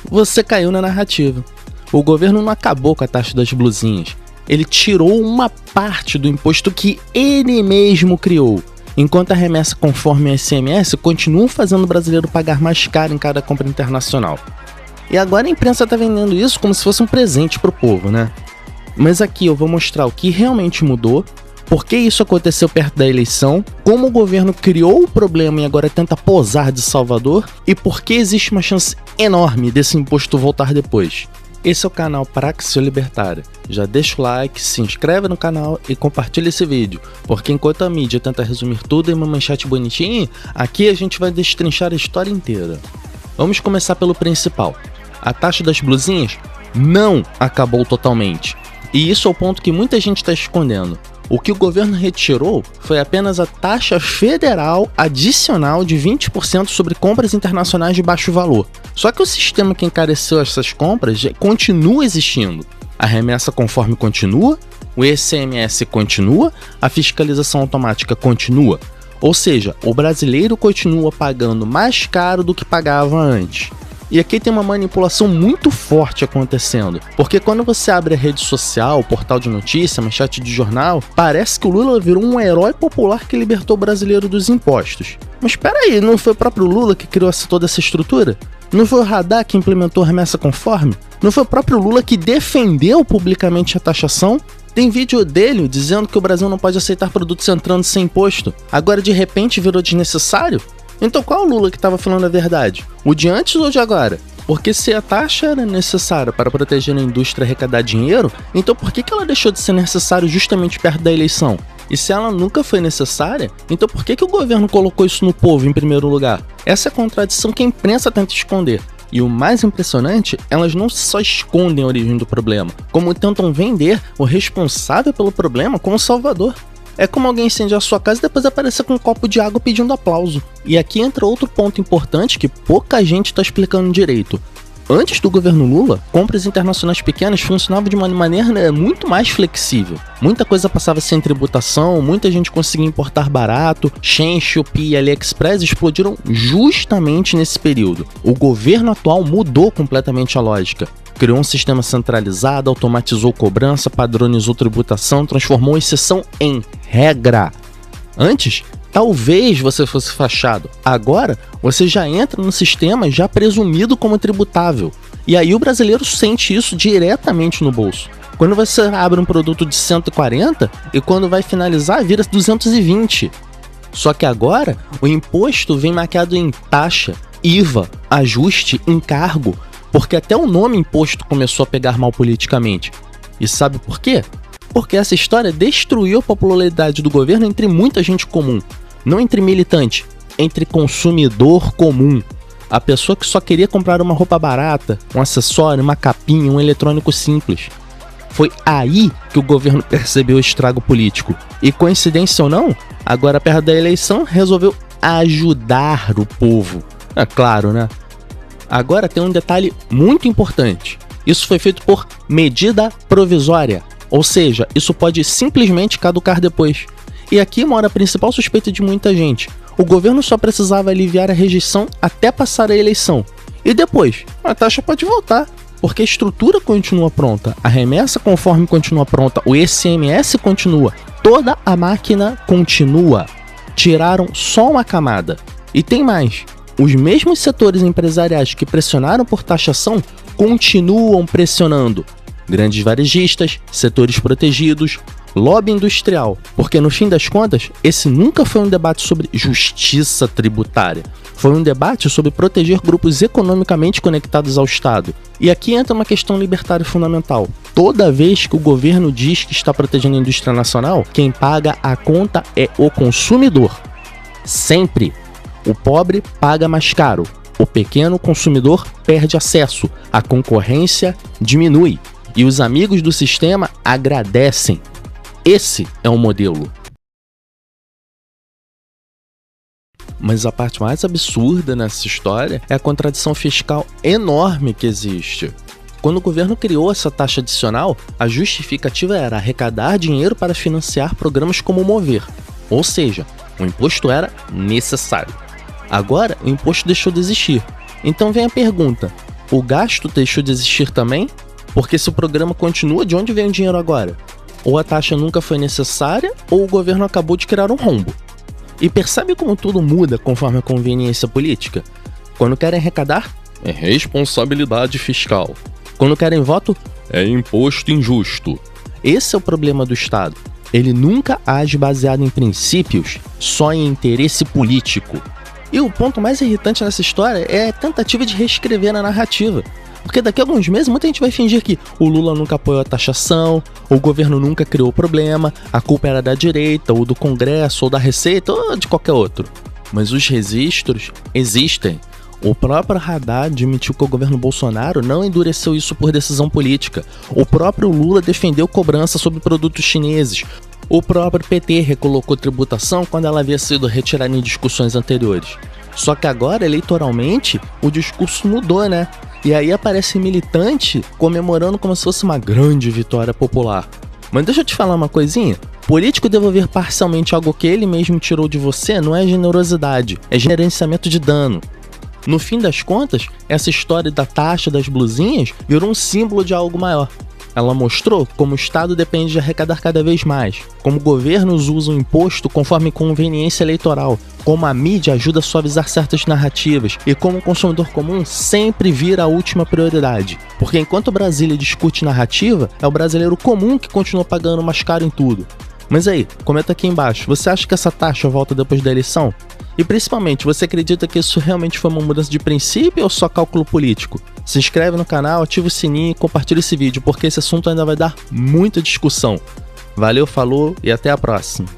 Você caiu na narrativa. O governo não acabou com a taxa das blusinhas. Ele tirou uma parte do imposto que ele mesmo criou, enquanto a remessa conforme a ICMS continua fazendo o brasileiro pagar mais caro em cada compra internacional. E agora a imprensa está vendendo isso como se fosse um presente para o povo, né? Mas aqui eu vou mostrar o que realmente mudou, por que isso aconteceu perto da eleição, como o governo criou o problema e agora tenta posar de salvador, e por que existe uma chance enorme desse imposto voltar depois. Esse é o canal Praxis Libertária. Já deixa o like, se inscreve no canal e compartilha esse vídeo, porque enquanto a mídia tenta resumir tudo em uma manchete bonitinha, aqui a gente vai destrinchar a história inteira. Vamos começar pelo principal. A taxa das blusinhas não acabou totalmente. E isso é o ponto que muita gente está escondendo. O que o governo retirou foi apenas a taxa federal adicional de 20% sobre compras internacionais de baixo valor. Só que o sistema que encareceu essas compras continua existindo. A remessa conforme continua, o ICMS continua, a fiscalização automática continua. Ou seja, o brasileiro continua pagando mais caro do que pagava antes. E aqui tem uma manipulação muito forte acontecendo, porque quando você abre a rede social, portal de notícia, manchete de jornal, parece que o Lula virou um herói popular que libertou o brasileiro dos impostos. Mas espera aí, não foi o próprio Lula que criou toda essa estrutura? Não foi o Haddad que implementou a remessa conforme? Não foi o próprio Lula que defendeu publicamente a taxação? Tem vídeo dele dizendo que o Brasil não pode aceitar produtos entrando sem imposto. Agora de repente virou desnecessário? Então qual é o Lula que estava falando a verdade? O de antes ou de agora? Porque se a taxa era necessária para proteger a indústria e arrecadar dinheiro, então por que ela deixou de ser necessária justamente perto da eleição? E se ela nunca foi necessária, então por que o governo colocou isso no povo em primeiro lugar? Essa é a contradição que a imprensa tenta esconder. E o mais impressionante, elas não só escondem a origem do problema, como tentam vender o responsável pelo problema como salvador. É como alguém incendiar a sua casa e depois aparecer com um copo de água pedindo aplauso. E aqui entra outro ponto importante que pouca gente está explicando direito. Antes do governo Lula, compras internacionais pequenas funcionavam de uma maneira muito mais flexível. Muita coisa passava sem tributação, muita gente conseguia importar barato, Shein, Shopee e AliExpress explodiram justamente nesse período. O governo atual mudou completamente a lógica. Criou um sistema centralizado, automatizou cobrança, padronizou tributação, transformou exceção em regra. Antes, talvez você fosse fachado. Agora, você já entra no sistema já presumido como tributável. E aí o brasileiro sente isso diretamente no bolso. Quando você abre um produto de 140 e quando vai finalizar vira 220. Só que agora o imposto vem marcado em taxa, IVA, ajuste, encargo. Porque até o nome imposto começou a pegar mal politicamente. E sabe por quê? Porque essa história destruiu a popularidade do governo entre muita gente comum. Não entre militante, entre consumidor comum. A pessoa que só queria comprar uma roupa barata, um acessório, uma capinha, um eletrônico simples. Foi aí que o governo percebeu o estrago político. E coincidência ou não, agora perto da eleição resolveu ajudar o povo. É claro, né? Agora tem um detalhe muito importante. Isso foi feito por medida provisória, ou seja, isso pode simplesmente caducar depois. E aqui mora a principal suspeita de muita gente. O governo só precisava aliviar a rejeição até passar a eleição. E depois, a taxa pode voltar, porque a estrutura continua pronta, a remessa conforme continua pronta, o ICMS continua, toda a máquina continua. Tiraram só uma camada. E tem mais. Os mesmos setores empresariais que pressionaram por taxação continuam pressionando. Grandes varejistas, setores protegidos, lobby industrial. Porque no fim das contas, esse nunca foi um debate sobre justiça tributária. Foi um debate sobre proteger grupos economicamente conectados ao Estado. E aqui entra uma questão libertária fundamental. Toda vez que o governo diz que está protegendo a indústria nacional, quem paga a conta é o consumidor. Sempre. O pobre paga mais caro, o pequeno consumidor perde acesso, a concorrência diminui e os amigos do sistema agradecem. Esse é o modelo. Mas a parte mais absurda nessa história é a contradição fiscal enorme que existe. Quando o governo criou essa taxa adicional, a justificativa era arrecadar dinheiro para financiar programas como o Mover, ou seja, o imposto era necessário. Agora, o imposto deixou de existir. Então vem a pergunta, o gasto deixou de existir também? Porque se o programa continua, de onde vem o dinheiro agora? Ou a taxa nunca foi necessária, ou o governo acabou de criar um rombo. E percebe como tudo muda conforme a conveniência política? Quando querem arrecadar, é responsabilidade fiscal. Quando querem voto, é imposto injusto. Esse é o problema do Estado. Ele nunca age baseado em princípios, só em interesse político. E o ponto mais irritante nessa história é a tentativa de reescrever a narrativa. Porque daqui a alguns meses muita gente vai fingir que o Lula nunca apoiou a taxação, o governo nunca criou o problema, a culpa era da direita, ou do Congresso, ou da Receita, ou de qualquer outro. Mas os registros existem. O próprio Haddad admitiu que o governo Bolsonaro não endureceu isso por decisão política. O próprio Lula defendeu cobrança sobre produtos chineses. O próprio PT recolocou tributação quando ela havia sido retirada em discussões anteriores. Só que agora, eleitoralmente, o discurso mudou, né? E aí aparece militante comemorando como se fosse uma grande vitória popular. Mas deixa eu te falar uma coisinha. Político devolver parcialmente algo que ele mesmo tirou de você não é generosidade, é gerenciamento de dano. No fim das contas, essa história da taxa das blusinhas virou um símbolo de algo maior. Ela mostrou como o Estado depende de arrecadar cada vez mais, como governos usam o imposto conforme conveniência eleitoral, como a mídia ajuda a suavizar certas narrativas e como o consumidor comum sempre vira a última prioridade. Porque enquanto Brasília discute narrativa, é o brasileiro comum que continua pagando mais caro em tudo. Mas aí, comenta aqui embaixo, você acha que essa taxa volta depois da eleição? E principalmente, você acredita que isso realmente foi uma mudança de princípio ou só cálculo político? Se inscreve no canal, ativa o sininho e compartilha esse vídeo, porque esse assunto ainda vai dar muita discussão. Valeu, falou e até a próxima!